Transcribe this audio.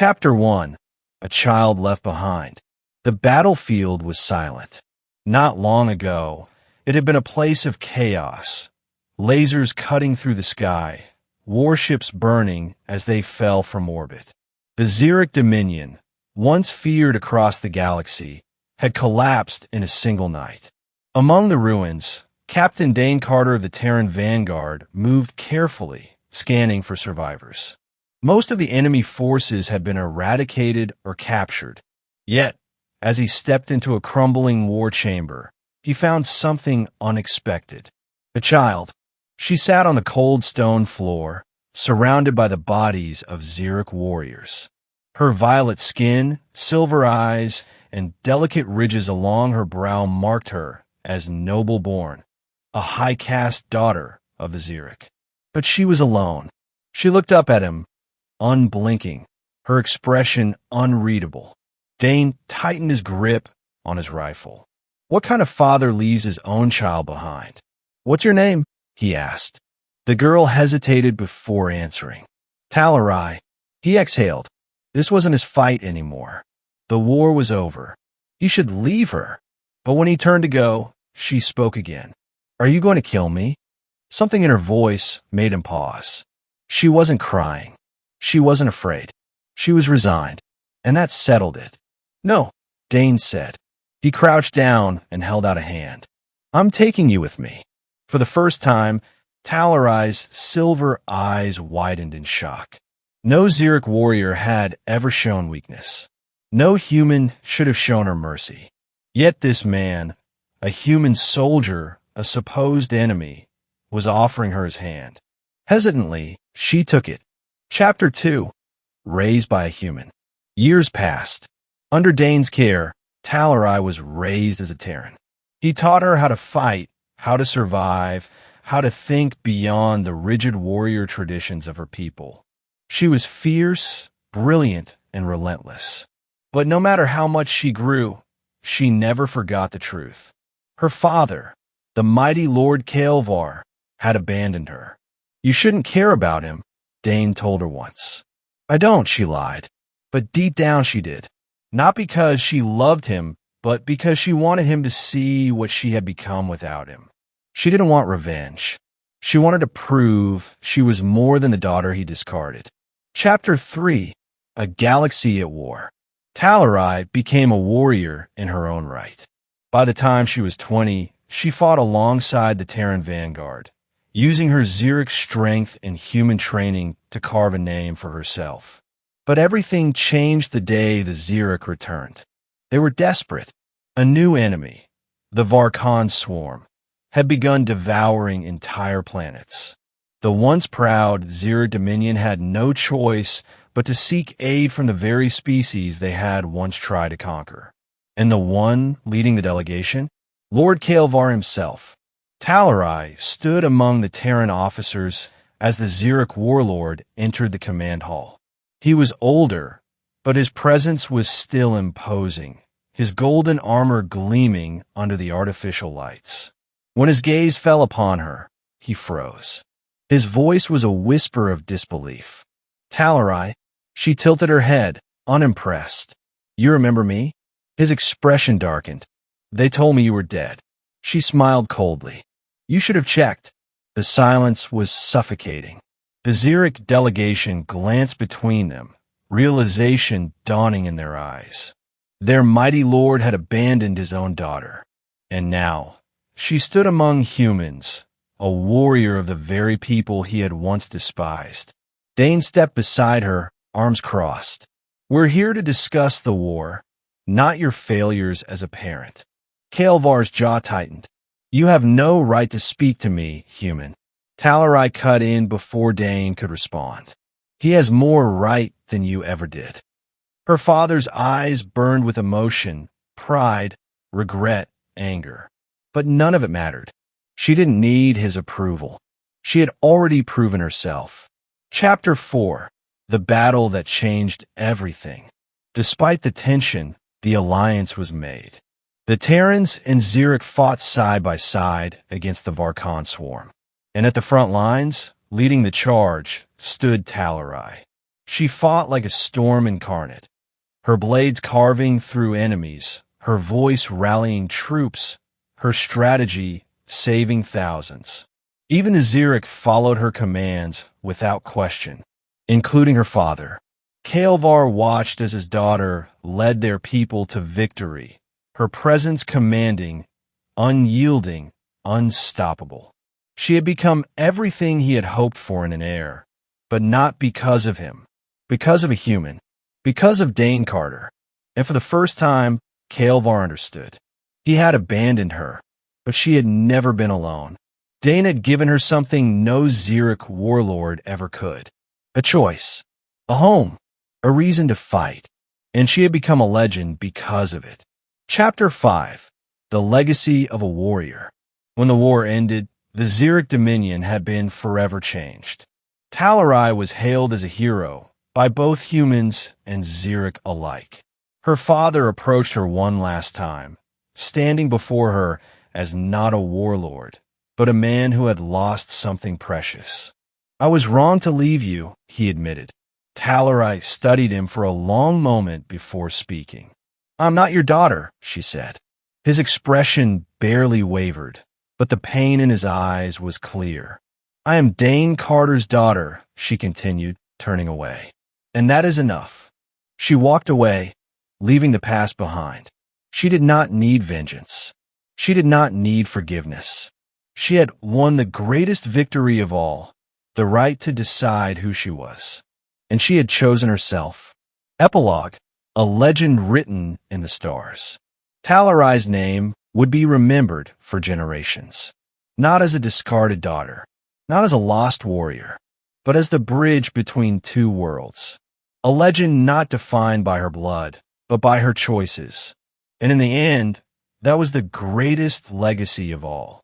Chapter 1. A Child Left Behind. The battlefield was silent. Not long ago, it had been a place of chaos. Lasers cutting through the sky, warships burning as they fell from orbit. The Xeric Dominion, once feared across the galaxy, had collapsed in a single night. Among the ruins, Captain Dane Carter of the Terran Vanguard moved carefully, scanning for survivors. Most of the enemy forces had been eradicated or captured. Yet, as he stepped into a crumbling war chamber, he found something unexpected. A child. She sat on the cold stone floor, surrounded by the bodies of Xeric warriors. Her violet skin, silver eyes, and delicate ridges along her brow marked her as noble-born, a high-caste daughter of the Xeric. But she was alone. She looked up at him, unblinking, her expression unreadable. Dane tightened his grip on his rifle. What kind of father leaves his own child behind? "What's your name?" he asked. The girl hesitated before answering. "Talyri." He exhaled. This wasn't his fight anymore. The war was over. He should leave her. But when he turned to go, she spoke again. "Are you going to kill me?" Something in her voice made him pause. She wasn't crying. She wasn't afraid. She was resigned. And that settled it. "No," Dane said. He crouched down and held out a hand. "I'm taking you with me." For the first time, Talyri's silver eyes widened in shock. No Xeric warrior had ever shown weakness. No human should have shown her mercy. Yet this man, a human soldier, a supposed enemy, was offering her his hand. Hesitantly, she took it. Chapter 2. Raised by a Human. Years passed. Under Dane's care, Talyri was raised as a Terran. He taught her how to fight, how to survive, how to think beyond the rigid warrior traditions of her people. She was fierce, brilliant, and relentless. But no matter how much she grew, she never forgot the truth. Her father, the mighty Lord Kael'var, had abandoned her. "You shouldn't care about him," Dane told her once. "I don't," she lied. But deep down she did. Not because she loved him, but because she wanted him to see what she had become without him. She didn't want revenge. She wanted to prove she was more than the daughter he discarded. Chapter 3. A Galaxy at War. Talyri became a warrior in her own right. By the time she was 20, she fought alongside the Terran Vanguard, using her Xeric strength and human training to carve a name for herself. But everything changed the day the Xeric returned. They were desperate. A new enemy, the Varkan swarm, had begun devouring entire planets. The once proud Xeric Dominion had no choice but to seek aid from the very species they had once tried to conquer. And the one leading the delegation? Lord Kael'var himself. Talyri stood among the Terran officers as the Xeric Warlord entered the command hall. He was older, but his presence was still imposing, his golden armor gleaming under the artificial lights. When his gaze fell upon her, he froze. His voice was a whisper of disbelief. "Talyri." She tilted her head, unimpressed. "You remember me?" His expression darkened. "They told me you were dead." She smiled coldly. "You should have checked." The silence was suffocating. The Xeric delegation glanced between them, realization dawning in their eyes. Their mighty lord had abandoned his own daughter. And now, she stood among humans, a warrior of the very people he had once despised. Dane stepped beside her, arms crossed. "We're here to discuss the war, not your failures as a parent." Kael'var's jaw tightened. "You have no right to speak to me, human." Talyri cut in before Dane could respond. "He has more right than you ever did." Her father's eyes burned with emotion, pride, regret, anger. But none of it mattered. She didn't need his approval. She had already proven herself. Chapter 4. The Battle That Changed Everything. Despite the tension, the alliance was made. The Terrans and Xeric fought side by side against the Varkan swarm. And at the front lines, leading the charge, stood Talyri. She fought like a storm incarnate, her blades carving through enemies, her voice rallying troops, her strategy saving thousands. Even the Xeric followed her commands without question, including her father. Kael'var watched as his daughter led their people to victory, her presence commanding, unyielding, unstoppable. She had become everything he had hoped for in an heir, but not because of him, because of a human, because of Dane Carter. And for the first time, Kael'var understood. He had abandoned her, but she had never been alone. Dane had given her something no Xeric warlord ever could. A choice, a home, a reason to fight, and she had become a legend because of it. Chapter 5. The Legacy of a Warrior. When the war ended, the Xeric Dominion had been forever changed. Talyri was hailed as a hero by both humans and Xeric alike. Her father approached her one last time, standing before her as not a warlord, but a man who had lost something precious. "I was wrong to leave you," he admitted. Talyri studied him for a long moment before speaking. "I'm not your daughter," she said. His expression barely wavered, but the pain in his eyes was clear. "I am Dane Carter's daughter," she continued, turning away. "And that is enough." She walked away, leaving the past behind. She did not need vengeance. She did not need forgiveness. She had won the greatest victory of all, the right to decide who she was. And she had chosen herself. Epilogue, a legend written in the stars. Talyri's name would be remembered for generations, not as a discarded daughter, not as a lost warrior, but as the bridge between two worlds. A legend not defined by her blood, but by her choices. And in the end, that was the greatest legacy of all.